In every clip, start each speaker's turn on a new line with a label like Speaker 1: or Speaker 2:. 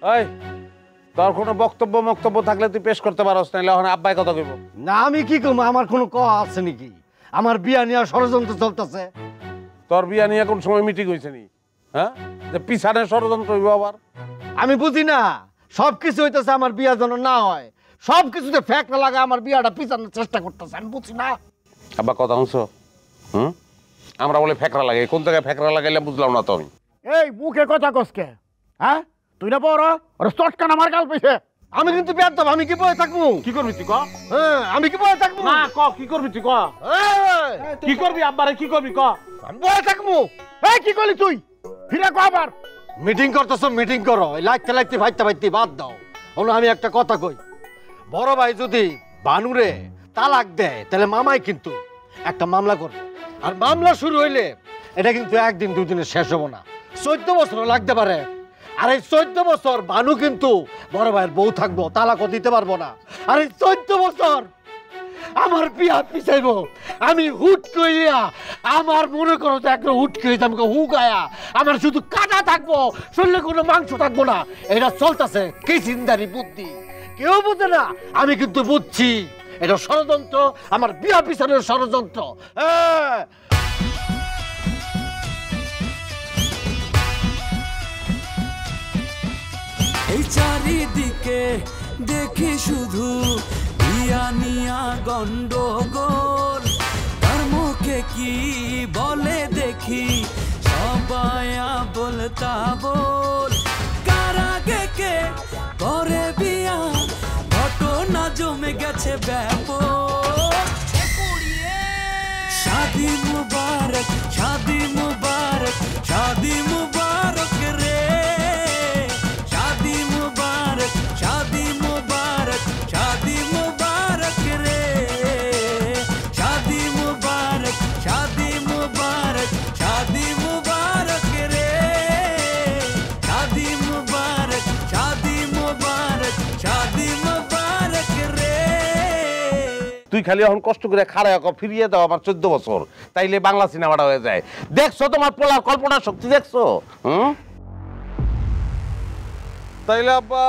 Speaker 1: এই তোর কোনো বক্তব্য থাকলে তুই পেশ করতে পারস, নাহলে এখন আব্বাই কথা কইব।
Speaker 2: না আমি কি কম, আমার কোনো আছে নাকি? আমার বিয়া নিয়ে ষড়যন্ত্র চলতেছে।
Speaker 1: তোর বিয়া নিয়ে কোন সময় মিটিং হয়েছে নি? হ্যাঁ, যে পিছানে ষড়যন্ত্র হইব আবার?
Speaker 2: আমি বুঝি না, সবকিছু হইতেছে আমার বিয়া যেন না হয়, সবকিছুতে ফ্যাক না লাগা আমার বিয়াটা পিছানোর চেষ্টা করতেছে, আমি বুঝি না।
Speaker 1: আব্বা কথা শুনছো? আমরা বলে ফেকরা লাগাই, কোন জায়গায় ফেকরা লাগাইলাম বুঝলাম না তো আমি।
Speaker 3: এই মুখে কথা কসকে, হ্যাঁ তুই না বড় ওর চটকান আমার গাল পেছে।
Speaker 2: আমি কিন্তু বিয়ার দেব, আমি কি বয়ে থাকবো?
Speaker 1: কি করবি তুই ক?
Speaker 2: হ্যাঁ আমি কি বয়ে থাকবো?
Speaker 1: না ক, কি করবি তুই ক? কি করবি আব্বারে, কি করবি ক?
Speaker 2: আমি বয়ে থাকবো।
Speaker 3: এই কি করলি তুই? ফিরে কো আবার।
Speaker 2: মিটিং করতেছ, মিটিং করো, লাগতে লাগতে ভাইতে বাদ দাও। হলো আমি একটা কথা কই, বড় ভাই যদি বানুরে তালাক দেয় তাহলে মামাই কিন্তু একটা মামলা করবে, আর মামলা শুরু হইলে এটা কিন্তু একদিন দুদিনে শেষ হবো না, 14 বছর লাগতে পারে। আর এই 14 বছর বানু কিন্তু বড় ভাইয়ের বউ থাকবো, তালাকও দিতে পারবো না। আর এই 14 বছর আমার বিয়া পিছাইব, আমি হুট কইয়া আমার মনে করো তো একটা হুট কইতে আমাকে হুগায়া আমার শুধু কাটা থাকবো, শরীরে কোনো মাংস থাকবো না। এটা চলতেছে কি চিন্তারি বুদ্ধি, কেউ বুঝে না, আমি কিন্তু বুঝছি এটা ষড়যন্ত্র, আমার বিয়া পিছনের ষড়যন্ত্র।
Speaker 4: এই চারিদিকে দেখি শুধু ইয়া নিয়া গন্ডগোল, তার মুখে কি বলে দেখি সবাই বলতা বল, কারাগে কে করে বিয়া ঘটনা জমে গেছে ব্যাপক। শাদি মুবারক, শাদি মুবারক, শাদি মুবারক রে, শাদি মুবারক, শাদি মুবারক, শাদি মুবারক রে, শাদি মুবারক, শাদি মুবারক, শাদি মুবারক রে, শাদি মুবারক, শাদি মুবারক, শাদি মুবারক রে।
Speaker 1: তুই খালি এখন কষ্ট করে খাড়ায় ফিরিয়ে দাও আমার 14 বছর, তাইলে বাংলা সিনেমাটা হয়ে যায়। দেখছো তোমার পোলার কল্পনা শক্তি দেখছো? তাইলে আব্বা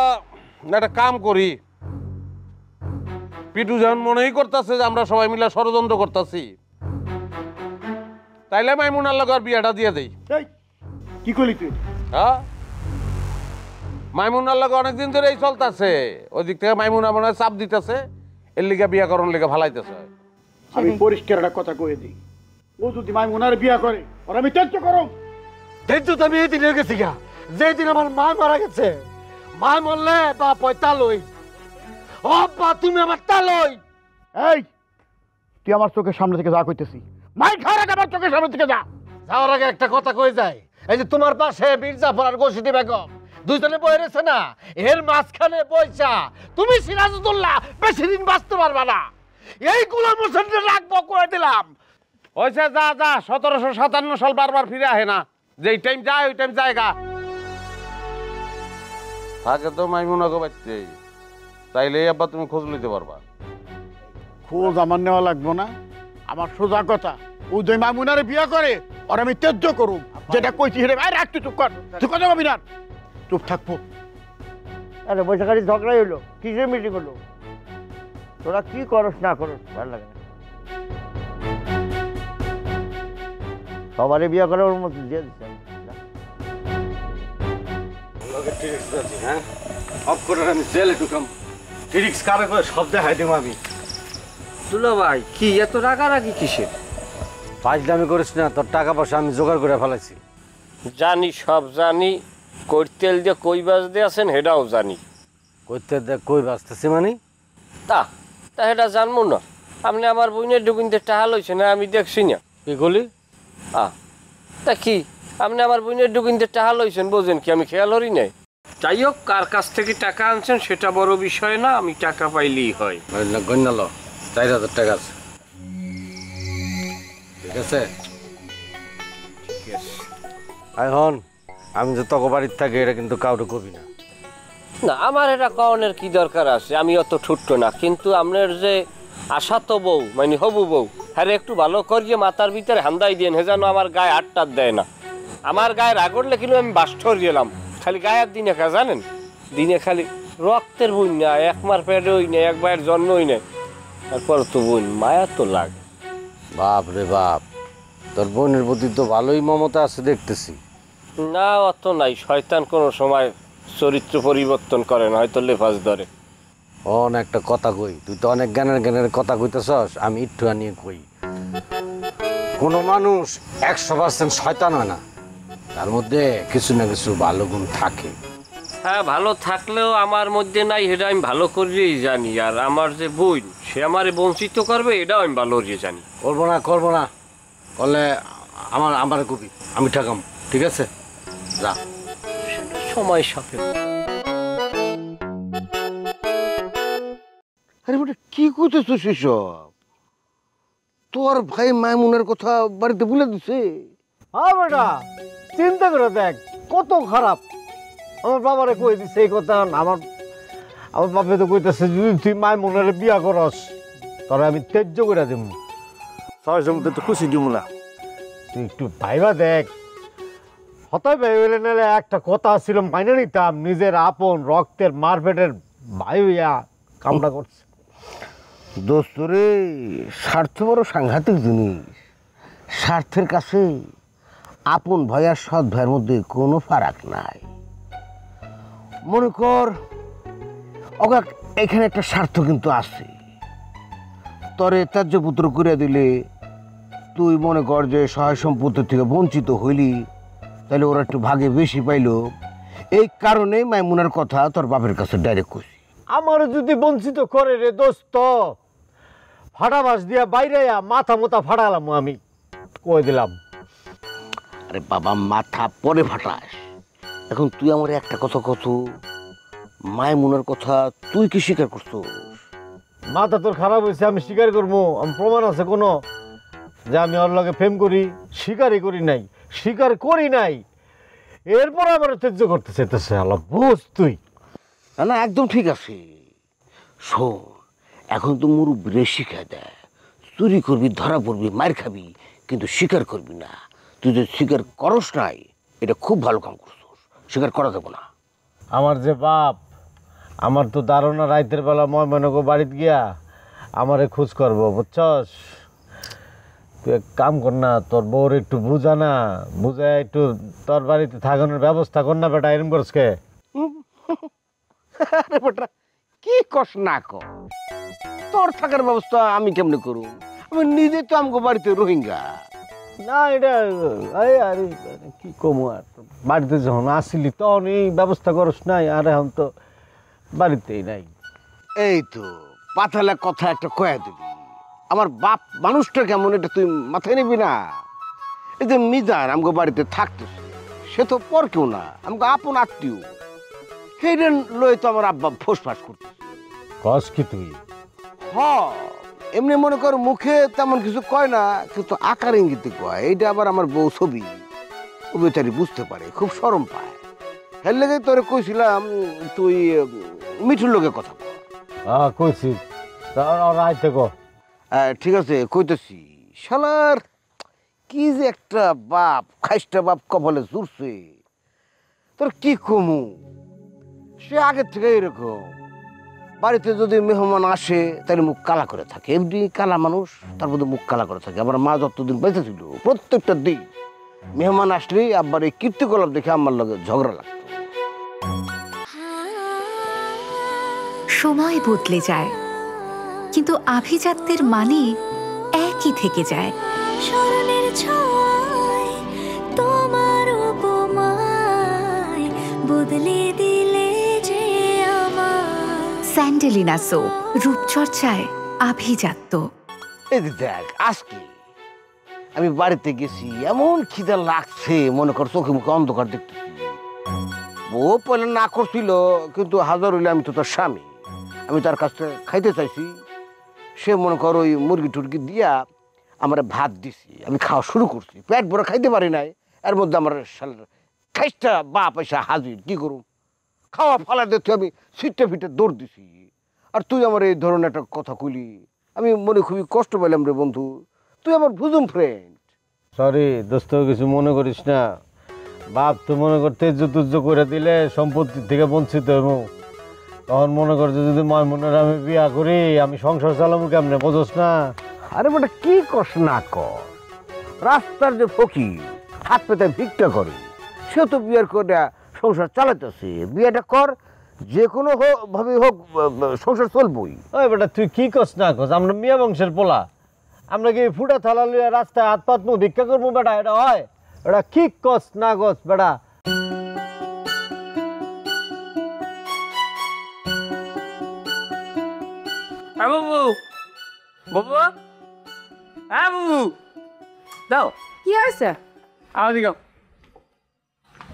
Speaker 1: একটা কাম করি, পিটু যেমন মনেই করতেছে যে আমরা সবাই মিলে ষড়যন্ত্র করতেছি, তাইলে মাইমুনার লগে আর বিয়াটা দিয়ে দেই।
Speaker 3: এই কি করলি তুই?
Speaker 1: হ্যাঁ, মাইমুনার লগে অনেকদিন ধরে এই চলতেছে, ওই দিক থেকে মাইমুনা মনে হয় চাপ দিতেছে, এর লিগা বিয়া করার লিগা ভালাইতেছে।
Speaker 3: আমি পরিষ্কার একটা কথা কয়ে দিই, ও যদি মাইমুনার বিয়া করে আর আমি ত্যায্য করব।
Speaker 2: ত্যায্য তো আমি এই দিন হয়ে গেছি গা, যেদিন আমার মা মারা গেছে। মা মরলে বাপ হয় তালই, ও বা তুমি আমার তালই।
Speaker 3: এই তুই আমার চোখের সামনে থেকে যা কইতেছি, মাই খাওয়ার আগে আমার চোখের সামনে থেকে যা।
Speaker 2: যাওয়ার আগে একটা কথা কয়ে যায়, এই যে তোমার পাশে মির্জাফর আর গোসিদি বেগম দুইজনে বয়ে রয়েছে না, এর মাঝখানে বইসা তুমি সিরাজউদ্দৌলা বেশি দিন বাঁচতে পারবা না। এই গোলাম হোসেনকে রাখবো করে দিলাম।
Speaker 1: ওইসে যা যা, 1757 সাল বারবার ফিরে আহে না, যেই টাইম যায় ওই টাইম জায়গা থাকে তো মাইমুনাকে বাচ্চে, তাইলে আব্বা তুমি খোঁজ নিতে পারবা।
Speaker 3: খোঁজ আমার নেওয়া লাগবো না, আমার সোজা কথা, ও যদি মাইমুনারে বিয়া করে আর আমি ত্যায্য করব, যেটা কইছি হেরে ভাই রাখ, তুই চুপ কর, তুই কথা কবি না, চুপ থাকবো।
Speaker 5: আরে বৈশাখারি ঝগড়াই হলো, কিসের মিটিং হলো? তোরা কি করস না করস ভালো লাগে না, সবারই বিয়ে করে ওর মতো দিয়ে দিচ্ছে।
Speaker 6: দুলা ভাই কি এত রাগারাগি কিসের?
Speaker 2: ফাজলামি করিস না, তোর টাকা পয়সা আমি জোগাড় করে ফেলাইছি।
Speaker 6: জানি, সব জানি, কৈতেল দিয়ে কই বাজতে আছেন হেটাও জানি।
Speaker 2: করতে দেখ কই বাঁচতেছি মানে?
Speaker 6: তা তা হেটা জানবো না, আপনি আমার বইনের ডুকুনতে টাহা লইছে না আমি দেখছি না।
Speaker 2: কি করলি?
Speaker 6: তা কি আপনি আমার বইনের ডুকুনতে টাহা লইছেন, বোঝেন কি আমি খেয়াল করি নাই? যাই হোক, কার কাছ থেকে টাকা আনছেন সেটা বড় বিষয় না, আমি টাকা পাইলেই হয়।
Speaker 2: গণ্যাল 4000 টাকা আছে, ঠিক আছে? এখন আমি যে তক বাড়ির থাকি এটা কিন্তু কাউকে কবি না।
Speaker 6: না, আমার এটা কওনের কি দরকার আছে, আমি অত ঠুট্ট না, কিন্তু আপনার যে আশা তো বউ মানে হবু বউ, হ্যাঁ একটু ভালো করিয়ে মাথার ভিতরে হান্দাই দিয়ে হে যেন আমার গায়ে হাতটার দেয় না। আমার গায়ে রাগড়লে কিন্তু আমি বাস্টর গেলাম, খালি গায়ের দিন একা জানেন। দিনে খালি রক্তের বই না, এক মার পেটে হই না, এক ভাইয়ের জন্মই নেই, তারপর তো বোন মায়া তো লাগে।
Speaker 2: বাপ রে বাপ, তোর বোনের প্রতি তো ভালোই মমতা আছে দেখতেছি।
Speaker 6: না অত নাই, শয়তান কোনো সময় চরিত্র পরিবর্তন করে না, হয়তো লেফাজ ধরে।
Speaker 2: একটা কথা কই, তুই তো অনেক জ্ঞানের কথা কইতেছস, আমি একটু আনিয়ে কই। কোনো মানুষ 100% শয়তান হয় না, তার মধ্যে কিছু না কিছু ভালো গুণ থাকে।
Speaker 6: হ্যাঁ, ভালো থাকলেও আমার মধ্যে নাই, এটা আমি ভালো করেই জানি। আর আমার যে বোন, সে আমারে বঞ্চিত করবে, এটাও আমি ভালো করে জানি।
Speaker 2: করবো না করলে আমার কবি আমি ঠেকাম, ঠিক আছে? যা,
Speaker 6: সময় সাপেক্ষ।
Speaker 1: আরে বেটা কি করতেছো সেসব? তোর ভাই মাইমুনের কথা বাড়িতে বলে দিছে?
Speaker 2: হ্যাঁ বেটা, চিন্তা করে দেখ কত খারাপ। আমার বাবারে কই দিছে এই কথা। আমার বাপে তো কইতেছে যদি তুই মাইমুনের বিয়া করস তোরা আমি ত্যায্য করে দেব।
Speaker 3: সবাই সমুদ্রে তো খুশি দিব না।
Speaker 2: তুই একটু ভাইবা দেখ, হতাই ভাই হইলে নাহলে একটা কথা ছিল মাইনে নিতাম। নিজের আপন রক্তের মারপেটের ভাই হইয়া কামনা করছে।
Speaker 1: দোস্ত রে, স্বার্থ বড় সাংঘাতিক জিনিস। স্বার্থের কাছে আপন ভাই আর সৎ ভাইয়ের মধ্যে কোনো ফারাক নাই। মনে কর এখানে একটা স্বার্থ কিন্তু আছে। তরে ত্যায্য পুত্র করে দিলে তুই মনে কর যে সহায় সম্পত্তি থেকে বঞ্চিত হইলি, তাহলে ওরা একটু ভাগে বেশি পাইল। এই কারণে মাইমুনার কথা তোর বাপের কাছে ডাইরেক্ট কইছি।
Speaker 2: আমার যদি বঞ্চিত করে রে দোস্ত, ফাটাবাস দিয়া বাইরে মাথা মোথা ফাটালাম আমি, কই দিলাম।
Speaker 1: আরে বাবা, মাথা পরে ফাটাস। এখন তুই আমার একটা কথা কত, মাইমুনার কথা তুই কি স্বীকার করছো?
Speaker 2: মাথা তোর খারাপ হয়েছে, আমি স্বীকার করবো? আমি প্রমাণ আছে কোনো যে আমি ওর লগে প্রেম করি? স্বীকার করি নাই। এরপর আমার ত্যায্য করতে চাইতেছে। আল্লাহ বুঝ তুই।
Speaker 1: না একদম ঠিক আছে। শোন, এখন তো মুরব্বীরে শিখায় দেয়, চুরি করবি ধরা পড়বি মার খাবি, কিন্তু স্বীকার করবি না। তুই যদি স্বীকার করস নাই, এটা খুব ভালো কাম করছিস। স্বীকার করা দেবো না।
Speaker 2: আমার যে বাপ, আমার তো ধারণা রাইতের বেলা ময়মনগো বাড়িতে গিয়া আমারে খোঁজ করবো, বুঝছস? তুই এক কাম কর না, তোর বউর একটু বুঝায় একটু তোর বাড়িতে থাকানোর ব্যবস্থা কর না বেটা। এরম করসকে
Speaker 1: আরে বেটা, কি কস না কর, তোর থাকার ব্যবস্থা আমি কেমনে করু? আমি নিজে তো আমগো বাড়িতে রোহিঙ্গা।
Speaker 2: না, এটা আরে কি কমু আর, বাড়িতে যখন আসিলি তখন এই ব্যবস্থা করস নাই, আর এখন তো বাড়িতেই নাই।
Speaker 1: এই তো পাতালে কথা একটা কয়া দিবি। আমার বাপ মানুষটা কেমন এটা তুই মাথায় নিবি না? এই যে মিজান আমগো বাড়িতে থাকতেছে, সে তো পর কেউ না, আমগো আপন আত্মীয়। সেইদিন লই তো আমার আব্বা ফোসফাস করতে।
Speaker 2: কস কি তুই?
Speaker 1: এমনি মনে কর মুখে তেমন কিছু কয় না, কিন্তু আকার ইঙ্গিতে কয়। এইটা আবার আমার বউ ছবি, ও বেচারি বুঝতে পারে, খুব শরম পায়। এর লেগে তোরে কইছিলাম তুই মিঠুর লোকে কথা কর।
Speaker 2: কইছি, রাইতে কো।
Speaker 1: ঠিক আছে কইতেছি। শালার কি যে একটা বাপ, খাইস্টা বাপ কপালে জুড়ছে, তোর কি কমু। সে আগের থেকে এরকম, বাড়িতে যদি মেহমান আসে তাহলে মুখ কালা করে থাকে। এমনি কালা মানুষ, তার মধ্যে মুখ কালা করে থাকে। আমার মা যতদিন বেঁচে ছিল প্রত্যেকটা দিন মেহমান আসলেই আব্বার এই কীর্তিকলাপ দেখে আমার লগে ঝগড়া লাগতো।
Speaker 7: সময় বদলে যায়, কিন্তু আভিজাত্যের মানে একই থেকে যায়।
Speaker 8: স্মরণের ছোঁয়ায় তোমার উপমায় বদলে দিলে যে আমার।
Speaker 7: স্যান্ডেলিনা সো, রূপচর্চায় আভিজাত্য।
Speaker 1: এই দেখ, আজকে আমি বাড়িতে গেছি, এমন খিদা লাগছে, মনে কর চোখে মুখে অন্ধকার দেখতেছি। বউ পয়লা না করছিল, কিন্তু হাজার হইলে আমি তো তার স্বামী, আমি তার কাছ থেকে খাইতে চাইছি। সে মনে কর ওই মুরগি টুরগি দিয়া আমার ভাত দিছি, আমি খাওয়া শুরু করছি, পেট ভরে খাইতে পারি নাই। এর মধ্যে আমার খাইটা বা পয়সা হাজির, কি করুম? খাওয়া ফালা দেখতে আমি সিটে ফিটে দৌড় দিছি। আর তুই আমার এই ধরনের একটা কথা কইলি, আমি মনে খুবই কষ্ট পেলাম রে বন্ধু। তুই আমার বুঝুম ফ্রেন্ড।
Speaker 2: সরি দোস্ত, কিছু মনে করিস না।
Speaker 9: বাপ তো মনে করতে যুদ্ধ করে দিলে সম্পত্তি থেকে বঞ্চিত হইব। তখন মনে করছে যদি ময়মুনের আমি বিয়া করি আমি সংসার চালাবো কেমনে, বোঝস না?
Speaker 1: আরে বেটা কি কস না কর, রাস্তার যে ফকির হাত পেতে ভিক্ষা করে সে তো বিয়ার করে সংসার চালাতেছে। বিয়েটা কর, যে কোনো ভাবে হোক সংসার চলবই।
Speaker 9: ওই বেটা তুই কি কস না কস, আমরা মিয়া বংশের পোলা, আমরা কি ফুটা থালা লইয়া রাস্তায় হাত পাত মুখ ভিক্ষা করবো বেটা? এটা হয়? এটা কি কস না কস বেটা?
Speaker 6: বাবু বাবু, হ্যাঁ বাবু দাও।
Speaker 10: কি হয়েছে?
Speaker 6: আমার দিকে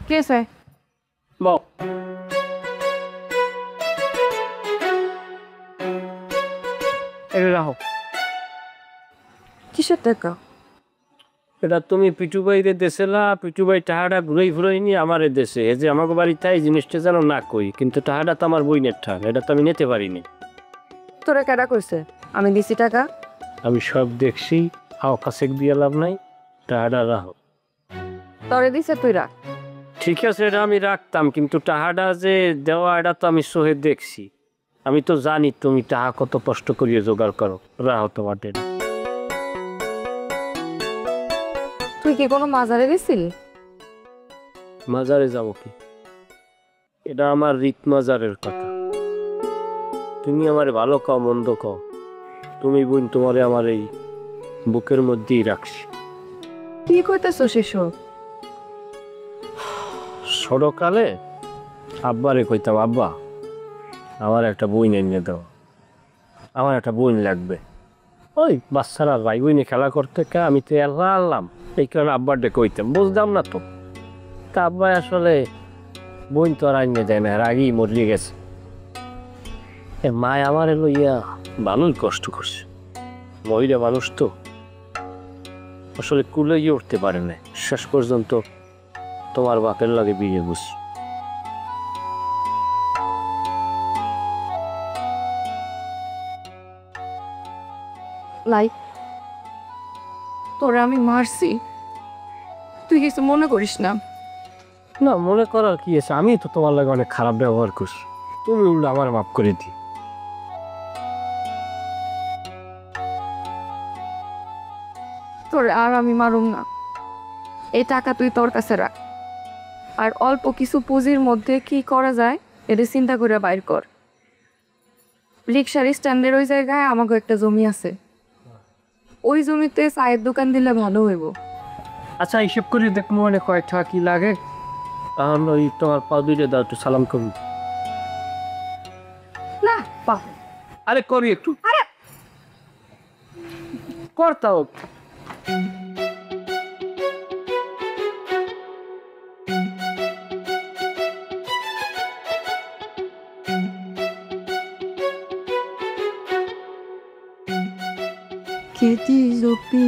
Speaker 10: কি হয়েছে?
Speaker 6: বউ এটা রাখো।
Speaker 10: কিসের টাকা?
Speaker 6: এটা তুমি পিটু ভাইরে দেশেলা, পিটু ভাই টাহাটা ঘুরাই ঘুরাই নিয়ে আমার দেশে এই যে আমাকে বাড়িতে এই জিনিসটা যেন না কই, কিন্তু টাহাটা তো আমার বইনের ঠান, এটা তো আমি নিতে পারিনি।
Speaker 10: তোরা কেডা কইছে আমি দিছি টাকা?
Speaker 6: আমি সব দেখছি, হাও কাছে দিয়ে লাভ নাই, টাহাটা রাখো।
Speaker 10: তোরে দিছে তুই রাখ।
Speaker 6: ঠিক আছে এটা আমি রাখতাম, কিন্তু টাহাটা যে দেওয়া এটা তো আমি সহে দেখছি, আমি তো জানি তুমি টাহা কত কষ্ট করিয়ে জোগাড় করো। রাখো তোমার এটা।
Speaker 10: তুই কি কোনো মাজারে গেছিলি?
Speaker 6: মাজারে যাবো কি, এটা আমার রীত মাজারের কথা। তুমি আমারে ভালো কও মন্দ কও, তুমি বোন তোমারে আমার এই বুকের মধ্যেই রাখছি।
Speaker 10: কি কইতেছ শিশু?
Speaker 6: ছোটকালে আব্বারে কইতাম, আব্বা আমার একটা বই এনে দাও, আমার একটা বই লাগবে। ওই বাচ্চারা ভাই বই নিয়ে খেলা করতে কে আমি তো আনলাম, এই কারণে আব্বার ডে কইতাম, বুঝতাম না তো। তা আব্বা আসলে বই তো আর আইনে দেয় না, আগেই মরিয়ে গেছে। মায় আমার এলো ইয়া ভালোই কষ্ট করছে, মহিলা মানুষ তো আসলে কুলেই উঠতে পারে না, শেষ পর্যন্ত তোমার বাপের লাগে বিয়ে বুঝছি।
Speaker 10: লাই তোরা আমি মারছি, তুই কিছু মনে করিস না।
Speaker 6: না মনে করার কি আছে, আমি তো তোমার লাগে অনেক খারাপ ব্যবহার করছি, তুমি উল্টো আমার মাফ করে দি।
Speaker 10: তোরে আর আমি মারুম না, এই টাকা তুই তোর কাছে রাখ, আর অল্প কিছু পুঁজির মধ্যে কি করা যায় এটা চিন্তা করে বাইর কর। রিক্সার স্ট্যান্ডের ওই জায়গায় আমাকে একটা জমি আছে, ওই জমিতে চায়ের দোকান দিলে ভালো হইব।
Speaker 6: আচ্ছা হিসেব করে দেখবো মানে কয়েক টাকা কি লাগে, তখন ওই তোমার পা দুইটা দাও, একটু সালাম করুন।
Speaker 10: না পা
Speaker 6: আরে করি একটু, আরে করতাও।
Speaker 11: খেতে জপি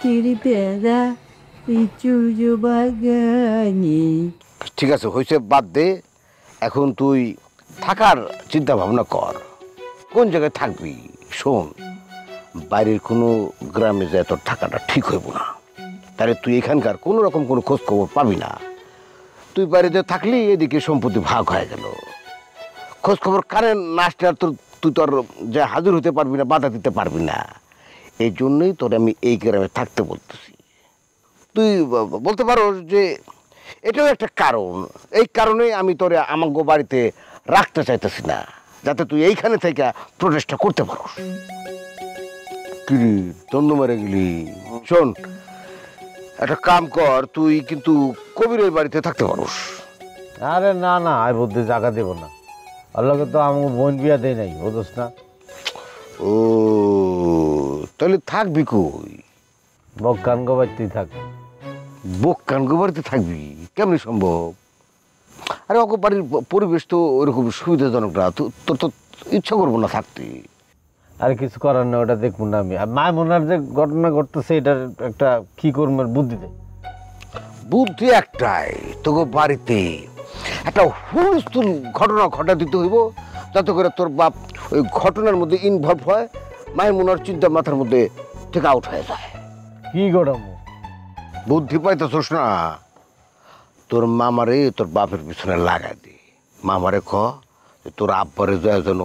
Speaker 11: কেড়ে বেড়া চুজো বাগানে।
Speaker 1: ঠিক আছে হয়েছে, বাদ দে। এখন তুই থাকার চিন্তা ভাবনা কর, কোন জায়গায় থাকবি। শোন, বাইরের কোনো গ্রামে যায় তোর থাকাটা ঠিক হইব না, তাহলে তুই এখানকার কোনো রকম কোনো খোঁজ খবর পাবি না। তুই বাইরেতে থাকলি এদিকে সম্পত্তি ভাগ হয়ে গেল, খোঁজ খবর কারেন্ট নাচটা তোর তুই তোর যা হাজির হতে পারবি না, বাধা দিতে পারবি না। এই জন্যই তোর আমি এই গ্রামে থাকতে বলতেছি। তুই বলতে পারো যে এটাও একটা কারণ, এই কারণেই আমি তোরে আমাকে বাড়িতে রাখতে চাইতেছি না, যাতে তুই এইখানে থেকে প্রচেষ্টা করতে পারো। কি দ্বন্দ্ব মেরে গেলি? শোন, একটা কাম কর, তুই কিন্তু কবিরের বাড়িতে থাকতে পারোস।
Speaker 9: আরে না না, আই বুদ্ধি জায়গা দেব না, আল্লাহকে তো আমাকে বোন বিয়া দেয় নাই, বুঝছ না?
Speaker 1: ও তাহলে থাকবি কই?
Speaker 9: বক্কান গোবাইতেই থাক।
Speaker 1: বক্কান গোবাড়িতে থাকবি? কেমনি সম্ভব? আরে ওকে বাড়ির পরিবেশ তো ওরকম সুবিধাজনক না, তোর তো ইচ্ছা করবো না থাকতে।
Speaker 9: আর কিছু করার না, ওটা দেখবো না আমি। আর মায়মুনার যে ঘটনা ঘটতেছে এটার একটা কি কর্মের বুদ্ধি দে।
Speaker 1: বুদ্ধি একটাই, তোকে বাড়িতে একটা হুলস্থুল ঘটনা ঘটা দিতে হইব, যাতে করে তোর বাপ ওই ঘটনার মধ্যে ইনভলভ হয়, মাইমুনার চিন্তা মাথার মধ্যে টেক আউট হয়ে যায়।
Speaker 9: কি ঘটাবো?
Speaker 1: বুদ্ধি পাইতেছোস না? তোর মামারে তোর বাপের পিছনে লাগাই দে। মামারে ক যে তোর আব্বারে জয় যেন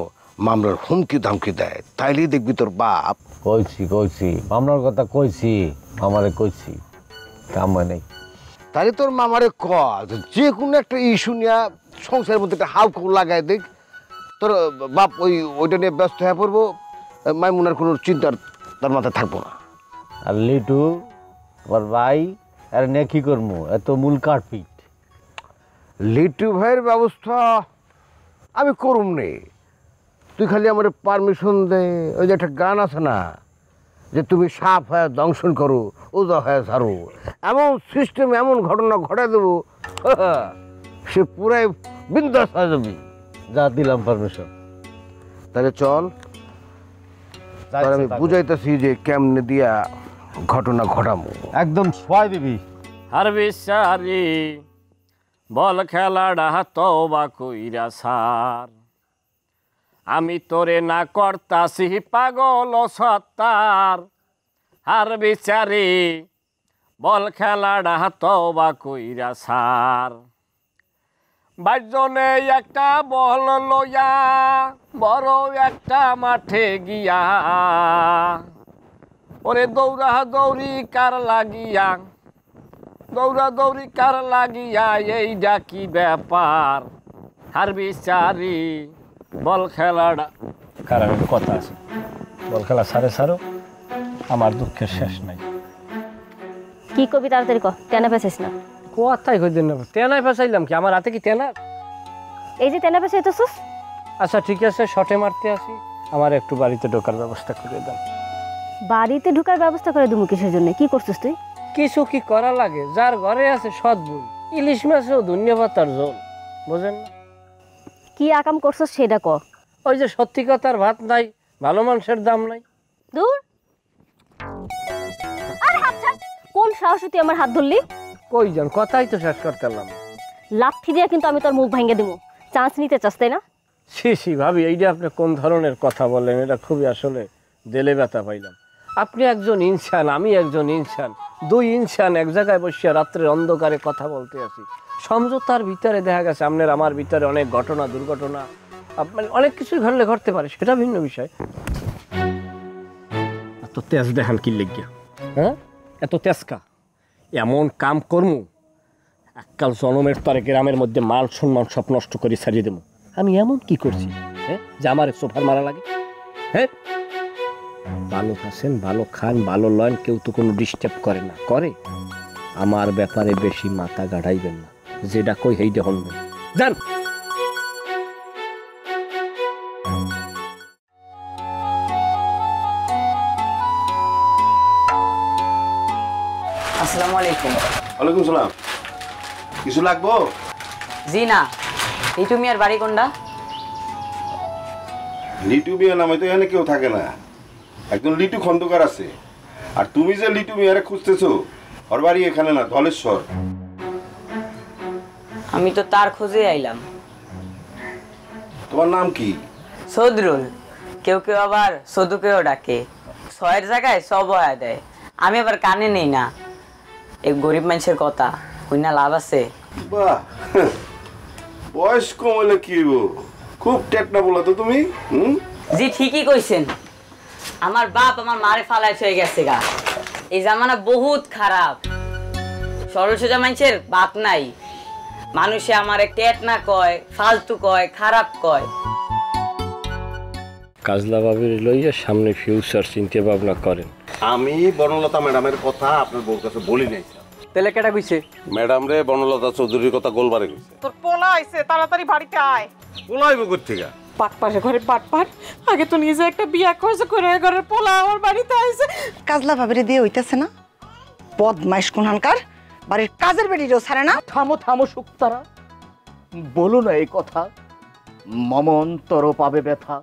Speaker 1: মামলার হুমকি ধামকি দেয়, তাইলেই দেখবি তোর বাপ।
Speaker 9: কইছি মামলার কথা কইছি, মামারে কইছি, কাম হয় নাই।
Speaker 1: তাহলে তোর মামারে ক যে কোনো একটা ইস্যু নিয়ে সংসারের মধ্যে একটা হাউ খাউ লাগাই দেখ, তোর বাপ ওইটা নিয়ে ব্যস্ত হয়ে পড়বো, মাইমুনার কোনো চিন্তার তার মাথায় থাকবো না।
Speaker 9: আর লিটু আমার ভাই আর নিয়ে কি করবো, এত মূল কাটপিট।
Speaker 1: লিটু ভাইয়ের ব্যবস্থা আমি করুম নে, তুই খালি আমার পারমিশন দে। ওই যে একটা গান আছে না, যে তুমি সাপ হয়ে দংশন করো, ওজা হয়ে ছাড়ো, এমন সিস্টেম এমন ঘটনা ঘটাই দেবো সে পুরাই বিন্দাস হয়ে যাবি।
Speaker 9: যা দিলাম পারমিশন।
Speaker 1: তাহলে চল, তাহলে আমি বুঝাইতেছি যে কেমনে দিয়া ঘটনা ঘটামো।
Speaker 9: একদম ছয় দিবি।
Speaker 6: আর বিচারি বল খেলাডা তওবা কইরা সার, আমি তোরে না করতাছি পাগল সত্তার। আর বিচারি বল খেলাডা তওবা কইরা সার, বাইজনে একটা বল লইয়া বড় একটা মাঠে গিয়া, ওরে দৌড়া দৌড়ি কার লাগিয়া, দৌড়া দৌড়ি কার লাগিয়া, এই ডাকি ব্যাপার। আর বিচারি বল খেলাটা কারণ কথা আছে, বল খেলা সারে সারো, আমার দুঃখের শেষ নাই।
Speaker 12: কি কবি তাড়াতাড়ি ক, তেনা পেছিস না।
Speaker 6: কথাই কই দেন না, তেনাই ফেসাইলাম কি, আমার হাতে কি তেনা?
Speaker 12: এই যে তেনা পেছাইতেছস।
Speaker 6: আচ্ছা ঠিক আছে, শটে মারতে আসি, আমার একটু বাড়িতে ঢোকার ব্যবস্থা করে দেন।
Speaker 12: বাড়িতে ঢোকার ব্যবস্থা করে দেবো কিসের জন্য? কি করছিস তুই?
Speaker 6: কিছু কি করা লাগে, যার ঘরে আছে সৎ বই, ইলিশ মাছও ধন্যবাদ তার জল, বোঝেন না?
Speaker 12: কি আকাম করছিস সেটা ক।
Speaker 6: ওই যে সত্যি কথার ভাত নাই, ভালো মানুষের দাম নাই।
Speaker 12: দূর, আরে হাত ছাড়। কোন সাহসে তুই আমার হাত ধরলি?
Speaker 6: কই যান, কথাই তো শেষ করতে পারলাম।
Speaker 12: লাথি দিয়ে কিন্তু আমি তোর মুখ ভেঙে দেবো। চান্স নিতে চাস তাই না?
Speaker 6: সি ভাবি, এইটা আপনি কোন ধরনের কথা বললেন, এটা খুবই আসলে দেলে ব্যথা পাইলাম। আপনি একজন ইনসান, আমি একজন ইনসান, দুই ইনসান এক জায়গায় বসিয়া রাত্রের অন্ধকারে কথা বলতে আছি। সমঝোতার ভিতরে দেখা গেছে আপনার আমার ভিতরে অনেক ঘটনা দুর্ঘটনা, মানে অনেক কিছুই ঘটতে পারে, সেটা ভিন্ন বিষয়। এত তেজ দেখান কি লেগিয়া, হ্যাঁ? এত তেজকা এমন কাম করমু, এককাল জনমের তরে গ্রামের মধ্যে মান সম্মান সব নষ্ট করে ছাড়িয়ে দেবো। আমি এমন কি করছি, হ্যাঁ, যে আমার সোফার মারা লাগে? হ্যাঁ, ভালো আছেন, ভালো খান, ভালো লন, কেউ তো কোনো ডিস্টার্ব করে না। করে আমার ব্যাপারে বেশি মাথা গাড়াইবেন না, যেটা কই হেইটা হনবেন। যান।
Speaker 13: আসসালামু আলাইকুম।
Speaker 14: ওয়ালাইকুম সালাম। কিছু লাগবো?
Speaker 13: জি না। লিটু মিয়ার বাড়ি কোনটা?
Speaker 14: লিটু মিয়া নামে তো এখানে কেউ থাকে না, একজন লিটু খন্দকার আছে। আর তুমি যে লিটু মিয়ারে খুঁজতেছো, ওর বাড়ি এখানে না, ধলেশ্বর।
Speaker 13: আমি তো তার খোঁজে আইলাম।
Speaker 14: তোমার নাম কি?
Speaker 13: সদরুল। কেউ কেউ আবার সদুকেও ডাকে, ছয়ের জায়গায় সব হয়ে দেয়। আমি আবার কানে নেই না, এই গরিব মানুষের কথা কই না লাভ আছে।
Speaker 14: বাহ, বয়স কম হলে কি হইব, খুব টেকনা বলা তো তুমি।
Speaker 13: জি ঠিকই কইছেন। আমার বাপ আমার মারে ফালাই হয়ে গেছে গা। এই জামানা বহুত খারাপ, সরল সোজা মানুষের বাপ নাই। মানুষে আমার টেট না কয়, ফালতু কয়, খারাপ কয়।
Speaker 6: কাজলা বাবির লইয়া সামনে ফিউচার চিন্তা ভাবনা করেন।
Speaker 14: আমি বনলতা ম্যাডামের কথা আপনার বউর কাছে বলি নাই।
Speaker 13: তেলে কেটা কইছে?
Speaker 14: ম্যাডাম রে বনলতা চৌধুরীর কথা গোলবারে কইছে।
Speaker 15: তোর পোলা আইছে, তাড়াতাড়ি বাড়িতে আয়।
Speaker 14: পোলা আইব কই থেকে?
Speaker 15: পাটপাশে ঘরে পাটপাট, আগে তো নিজে একটা বিয়া করছে, করে ঘরের পোলা আমার বাড়িতে আইছে।
Speaker 16: কাজলা ভাবিরে দিয়ে হইতাছে না, বদমাইশ কোনহানকার, বাড়ির কাজের বেড়িরেও ছাড়ে না।
Speaker 5: থামো থামো শুক্তারা, বলো না এই কথা, মমন্তর পাবে ব্যথা।